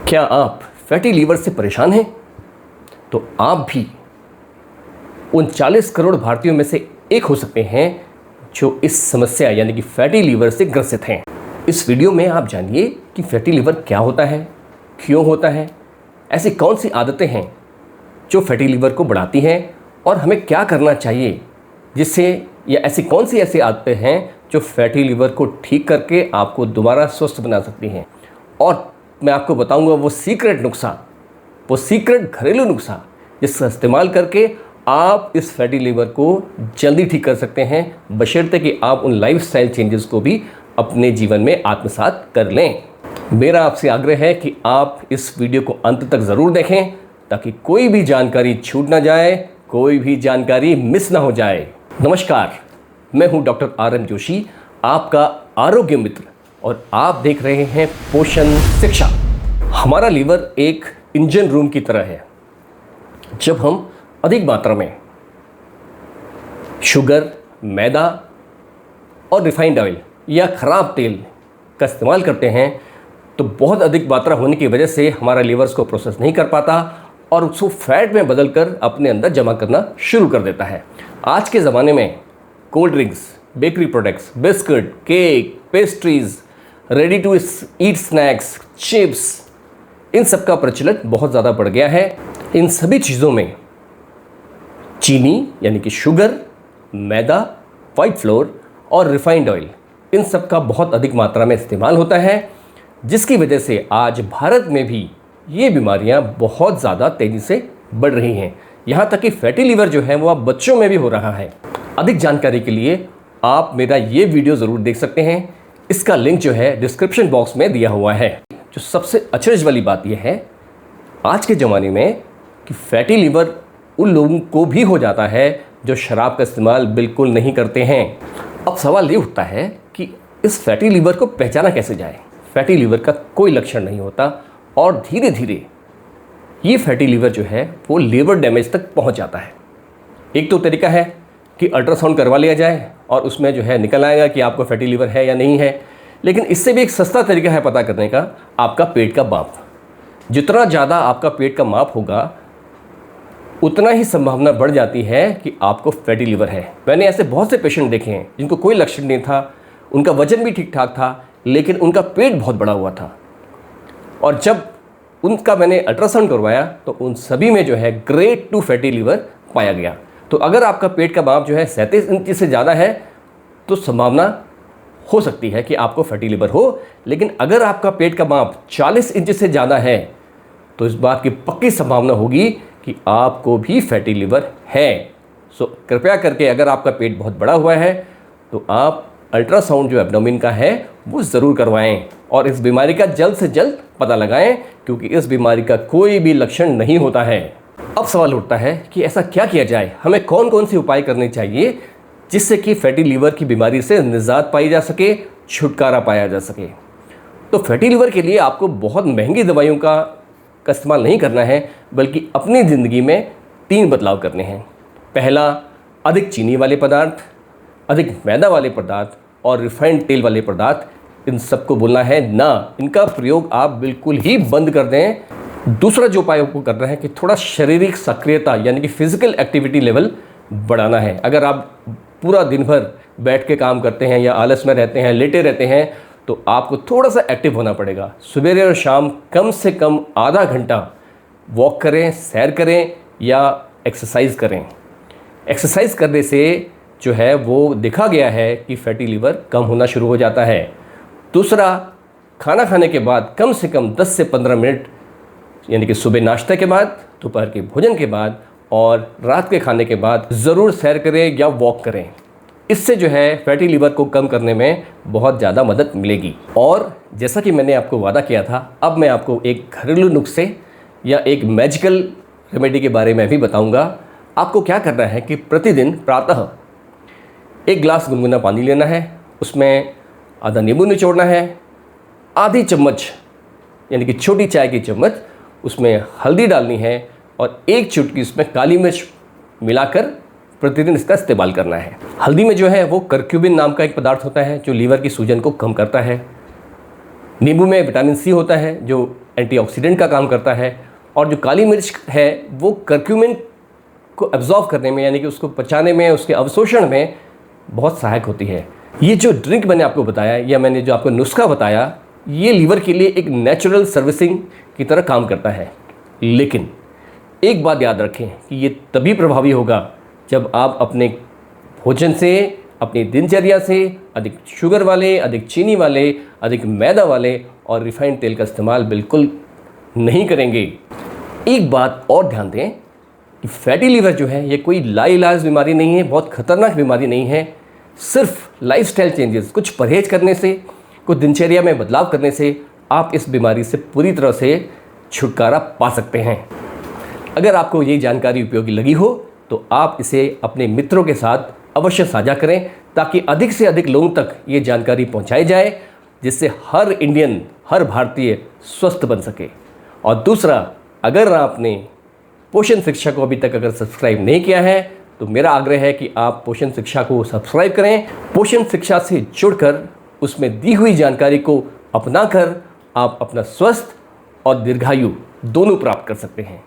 क्या आप fatty liver से परेशान हैं? तो आप भी उन 40 करोड़ भारतीयों में से एक हो सकते हैं जो इस समस्या यानी कि फैटी लीवर से ग्रसित हैं। इस वीडियो में आप जानिए कि फैटी लीवर क्या होता है, क्यों होता है, ऐसी कौन सी आदतें हैं जो फैटी लीवर को बढ़ाती हैं और हमें क्या करना चाहिए जिससे, या ऐसी कौन सी ऐसी आदतें हैं जो फैटी लीवर को ठीक करके आपको दोबारा स्वस्थ बना सकती हैं। और मैं आपको बताऊंगा वो सीक्रेट नुस्खा, वो सीक्रेट घरेलू नुस्खा जिसका इस्तेमाल करके आप इस फैटी लीवर को जल्दी ठीक कर सकते हैं, बशर्ते कि आप उन लाइफस्टाइल चेंजेस को भी अपने जीवन में आत्मसात कर लें। मेरा आपसे आग्रह है कि आप इस वीडियो को अंत तक ज़रूर देखें ताकि कोई भी जानकारी छूट ना जाए, कोई भी जानकारी मिस ना हो जाए। नमस्कार, मैं हूं डॉक्टर RM जोशी, आपका आरोग्य मित्र, और आप देख रहे हैं पोषण शिक्षा। हमारा लीवर एक इंजन रूम की तरह है। जब हम अधिक मात्रा में शुगर, मैदा और रिफाइंड ऑयल या ख़राब तेल का इस्तेमाल करते हैं तो बहुत अधिक मात्रा होने की वजह से हमारा लीवर उसको प्रोसेस नहीं कर पाता और उसको फैट में बदलकर अपने अंदर जमा करना शुरू कर देता है। आज के ज़माने में cold drinks, bakery products, biscuit, cake, pastries, ready to eat snacks, chips, इन सब का प्रचलन बहुत ज़्यादा बढ़ गया है। इन सभी चीज़ों में चीनी यानी कि शुगर, मैदा, वाइट फ्लोर और रिफाइंड ऑयल, इन सब का बहुत अधिक मात्रा में इस्तेमाल होता है, जिसकी वजह से आज भारत में भी ये बीमारियां बहुत ज़्यादा तेज़ी से बढ़ रही हैं। यहाँ तक कि फैटी लीवर जो है वो अब बच्चों में भी हो रहा है। अधिक जानकारी के लिए आप मेरा ये वीडियो ज़रूर देख सकते हैं। इसका लिंक जो है डिस्क्रिप्शन बॉक्स में दिया हुआ है। जो सबसे अचरज वाली बात यह है आज के ज़माने में कि फैटी लीवर उन लोगों को भी हो जाता है जो शराब का इस्तेमाल बिल्कुल नहीं करते हैं। अब सवाल ये उठता है कि इस फैटी लीवर को पहचाना कैसे जाए। फैटी लीवर का कोई लक्षण नहीं होता और धीरे धीरे ये फैटी लीवर जो है वो लीवर डैमेज तक पहुंच जाता है। एक तो तरीका है कि अल्ट्रासाउंड करवा लिया जाए और उसमें जो है निकल आएगा कि आपको फैटी लीवर है या नहीं है। लेकिन इससे भी एक सस्ता तरीका है पता करने का, आपका पेट का माप। जितना ज़्यादा आपका पेट का माप होगा उतना ही संभावना बढ़ जाती है कि आपको फैटी लीवर है। मैंने ऐसे बहुत से पेशेंट देखे हैं जिनको कोई लक्षण नहीं था, उनका वजन भी ठीक ठाक था, लेकिन उनका पेट बहुत बड़ा हुआ था। और जब उनका मैंने अल्ट्रासाउंड करवाया तो उन सभी में जो है ग्रेड 2 फैटी लीवर पाया गया। तो अगर आपका पेट का माप जो है 37 इंच से ज़्यादा है तो संभावना हो सकती है कि आपको फैटी लीवर हो। लेकिन अगर आपका पेट का माप 40 इंच से ज़्यादा है तो इस बात की पक्की संभावना होगी कि आपको भी फैटी लीवर है। सो कृपया करके अगर आपका पेट बहुत बड़ा हुआ है तो आप अल्ट्रासाउंड जो एब्डोमेन का है वो ज़रूर करवाएं और इस बीमारी का जल्द से जल्द पता लगाएं, क्योंकि इस बीमारी का कोई भी लक्षण नहीं होता है। अब सवाल उठता है कि ऐसा क्या किया जाए, हमें कौन कौन से उपाय करने चाहिए जिससे कि फैटी लीवर की बीमारी से निजात पाई जा सके, छुटकारा पाया जा सके। तो फैटी लीवर के लिए आपको बहुत महंगी दवाइयों का इस्तेमाल नहीं करना है, बल्कि अपनी ज़िंदगी में 3 बदलाव करने हैं। पहला, अधिक चीनी वाले पदार्थ, अधिक मैदा वाले पदार्थ और रिफाइंड तेल वाले पदार्थ, इन सबको बोलना है ना। इनका प्रयोग आप बिल्कुल ही बंद कर दें। दूसरा जो उपाय आपको करना है कि थोड़ा शारीरिक सक्रियता यानी कि फिजिकल एक्टिविटी लेवल बढ़ाना है। अगर आप पूरा दिन भर बैठ के काम करते हैं या आलस में रहते हैं, लेटे रहते हैं, तो आपको थोड़ा सा एक्टिव होना पड़ेगा। सुबह और शाम कम से कम आधा घंटा वॉक करें, सैर करें या एक्सरसाइज करें। एक्सरसाइज करने से जो है वो देखा गया है कि फैटी लीवर कम होना शुरू हो जाता है। दूसरा, खाना खाने के बाद कम से कम 10 से 15 मिनट यानी कि सुबह नाश्ते के बाद, दोपहर के भोजन के बाद और रात के खाने के बाद ज़रूर सैर करें या वॉक करें। इससे जो है फैटी लीवर को कम करने में बहुत ज़्यादा मदद मिलेगी। और जैसा कि मैंने आपको वादा किया था, अब मैं आपको एक घरेलू नुस्खे या एक मैजिकल रेमेडी के बारे में भी बताऊंगा। आपको क्या करना है कि प्रतिदिन प्रातः 1 गिलास गुनगुना पानी लेना है, उसमें आधा नींबू निचोड़ना है, आधी चम्मच यानी कि छोटी चाय की चम्मच उसमें हल्दी डालनी है और 1 चुटकी उसमें काली मिर्च मिलाकर प्रतिदिन इसका इस्तेमाल करना है। हल्दी में जो है वो करक्यूमिन नाम का एक पदार्थ होता है जो लीवर की सूजन को कम करता है। नींबू में विटामिन C होता है जो एंटीऑक्सीडेंट का काम करता है, और जो काली मिर्च है वो कर्क्यूमिन को एब्जॉर्ब करने में, यानी कि उसको पचाने में, उसके अवशोषण में बहुत सहायक होती है। ये जो ड्रिंक मैंने आपको बताया, या मैंने जो आपको नुस्खा बताया, ये लीवर के लिए एक नेचुरल सर्विसिंग की तरह काम करता है। लेकिन एक बात याद रखें कि ये तभी प्रभावी होगा जब आप अपने भोजन से, अपनी दिनचर्या से अधिक शुगर वाले, अधिक चीनी वाले, अधिक मैदा वाले और रिफाइंड तेल का इस्तेमाल बिल्कुल नहीं करेंगे। एक बात और ध्यान दें कि फैटी लीवर जो है ये कोई लाइलाज बीमारी नहीं है, बहुत खतरनाक बीमारी नहीं है। सिर्फ लाइफस्टाइल चेंजेस, कुछ परहेज करने से, कुछ दिनचर्या में बदलाव करने से आप इस बीमारी से पूरी तरह से छुटकारा पा सकते हैं। अगर आपको ये जानकारी उपयोगी लगी हो तो आप इसे अपने मित्रों के साथ अवश्य साझा करें, ताकि अधिक से अधिक लोगों तक ये जानकारी पहुंचाई जाए, जिससे हर इंडियन, हर भारतीय स्वस्थ बन सके। और दूसरा, अगर आपने पोषण शिक्षा को अभी तक अगर सब्सक्राइब नहीं किया है तो मेरा आग्रह है कि आप पोषण शिक्षा को सब्सक्राइब करें। पोषण शिक्षा से जुड़कर उसमें दी हुई जानकारी को अपनाकर आप अपना स्वस्थ और दीर्घायु दोनों प्राप्त कर सकते हैं।